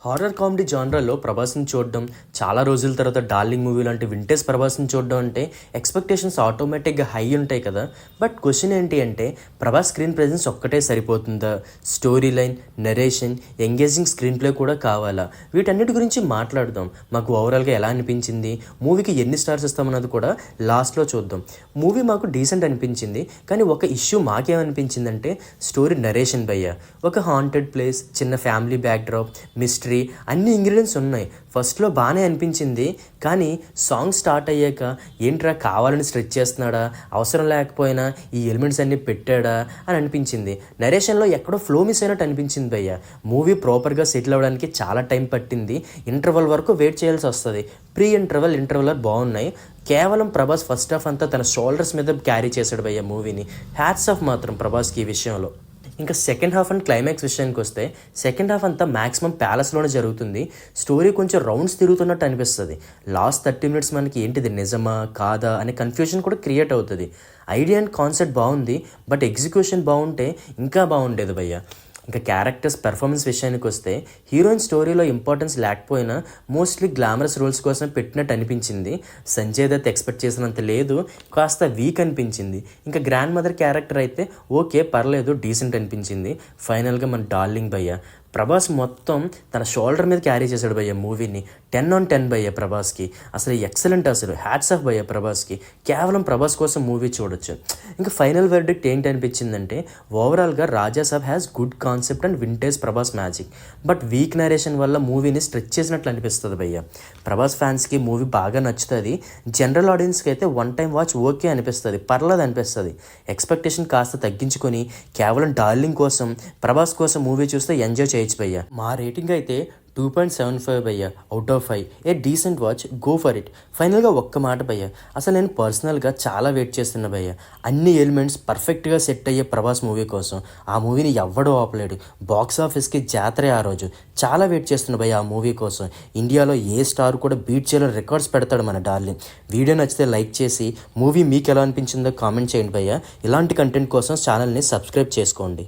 Horror comedy జానరాలో ప్రభాస్‌ని చూడడం, చాలా రోజుల తర్వాత 'డార్లింగ్' మూవీ లాంటి వింటేజ్ ప్రభాస్‌ని చూడడం అంటే ఎక్స్‌పెక్టేషన్స్ ఆటోమేటిక్‌గా హై ఉంటాయి కదా! బట్ క్వెషన్ ఏంటి అంటే ప్రభాస్ స్క్రీన్ ప్రెజెన్స్ ఒక్కటే సరిపోతుందా? Story line, narration, engaging screen play కూడా కావాలా? వీటన్నిటి గురించి మాట్లాడదాం. మాకు ఓవరాల్‌గా ఎలా అనిపించింది? మూవీకి ఎన్ని స్టార్స్ ఇస్తామన్నది కూడా లాస్ట్‌లో చూద్దాం. మూవీ మాకు డీసెంట్ అనిపించింది. కానీ ఒక ఇష్యూ మాకేమనిపించిందంటే స్టోరీ నరేషన్ భయ్యా. ఒక హాంటెడ్ ప్లేస్, చిన్న ఫ్యామిలీ బ్యాక్‌డ్రాప్, మిస్టరీ అన్ని ఇంగ్రీడియంట్స్ ఉన్నాయి. ఫస్ట్లో బాగానే అనిపించింది. కానీ సాంగ్ స్టార్ట్ అయ్యాక ఏంట్రా కావాలని స్ట్రెచ్ చేస్తున్నాడా, అవసరం లేకపోయినా ఈ ఎలిమెంట్స్ అన్నీ పెట్టాడా అని అనిపించింది. నరేషన్లో ఎక్కడో ఫ్లో మిస్ అయినట్టు అనిపించింది భయ్య. మూవీ ప్రాపర్గా సెటిల్ అవ్వడానికి చాలా టైం పట్టింది. ఇంటర్వల్ వరకు వెయిట్ చేయాల్సి వస్తుంది. ప్రీ ఇంటర్వల్ బాగున్నాయి. కేవలం ప్రభాస్ ఫస్ట్ హాఫ్ అంతా తన షోల్డర్స్ మీద క్యారీ చేశాడు భయ్య మూవీని. హ్యాట్స్ ఆఫ్ మాత్రం ప్రభాస్కి ఈ విషయంలో. ఇంకా సెకండ్ హాఫ్ అండ్ క్లైమాక్స్ విషయానికి వస్తే సెకండ్ హాఫ్ అంతా మ్యాక్సిమం ప్యాలెస్లోనే జరుగుతుంది. స్టోరీ కొంచెం రౌండ్స్ తిరుగుతున్నట్టు అనిపిస్తుంది. లాస్ట్ 30 మినిట్స్ మనకి ఏంటిది నిజమా కాదా అనే కన్ఫ్యూజన్ కూడా క్రియేట్ అవుతుంది. ఐడియా అండ్ కాన్సెప్ట్ బాగుంది, బట్ ఎగ్జిక్యూషన్ బాగుంటే ఇంకా బాగుండేది భయ్య. ఇంకా క్యారెక్టర్స్ పెర్ఫార్మెన్స్ విషయానికి వస్తే హీరోయిన్ స్టోరీలో ఇంపార్టెన్స్ లేకపోయినా మోస్ట్లీ గ్లామరస్ రోల్స్ కోసం పెట్టినట్టు అనిపించింది. సంజయ్ దత్ ఎక్స్పెక్ట్ చేసినంత లేదు, కాస్త వీక్ అనిపించింది. ఇంకా గ్రాండ్ మదర్ క్యారెక్టర్ అయితే ఓకే పర్లేదు, డీసెంట్ అనిపించింది. ఫైనల్గా మన డార్లింగ్ భయ్య ప్రభాస్ మొత్తం తన షోల్డర్ మీద క్యారీ చేశాడు భయ్య మూవీని. 10/10 భయ్య ప్రభాస్కి. అసలు ఎక్సలెంట్, అసలు హ్యాట్స్ ఆఫ్ భయ్య ప్రభాస్కి. కేవలం ప్రభాస్ కోసం మూవీ చూడొచ్చు. ఇంకా ఫైనల్ వర్డిక్ట్ ఏంటి అనిపించిందంటే ఓవరాల్గా Raja Saab has good concept and vintage Prabhas magic. But weak narration వల్ల మూవీని స్ట్రెచ్ చేసినట్లు అనిపిస్తుంది భయ్య. ప్రభాస్ ఫ్యాన్స్కి మూవీ బాగా నచ్చుతుంది. జనరల్ ఆడియన్స్కి అయితే వన్ టైం వాచ్ ఓకే అనిపిస్తుంది, పర్లేదు అనిపిస్తుంది. ఎక్స్పెక్టేషన్ కాస్త తగ్గించుకొని కేవలం డార్లింగ్ కోసం ప్రభాస్ కోసం మూవీ చూస్తే ఎంజాయ్ చేయొచ్చు భయ్య. మా రేటింగ్ అయితే 2.75 భయ్య out of 5. A decent watch, go for it. ఫైనల్గా ఒక్క మాట భయ్య, అసలు నేను పర్సనల్గా చాలా వెయిట్ చేస్తున్నా భయ్య. అన్ని ఎలిమెంట్స్ పర్ఫెక్ట్గా సెట్ అయ్యే ప్రభాస్ మూవీ కోసం. ఆ మూవీని ఎవ్వడూ ఆపలేడు. బాక్స్ ఆఫీస్కి జాతరే ఆ రోజు. చాలా వెయిట్ చేస్తున్నా భయ్య ఆ మూవీ కోసం. ఇండియాలో ఏ స్టార్ కూడా బీట్ చేయలో రికార్డ్స్ పెడతాడు మన డార్లింగ్. వీడియో నచ్చితే లైక్ చేసి మూవీ మీకు ఎలా అనిపించిందో కామెంట్ చేయండి భయ్య. ఇలాంటి కంటెంట్ కోసం ఛానల్ని సబ్స్క్రైబ్ చేసుకోండి.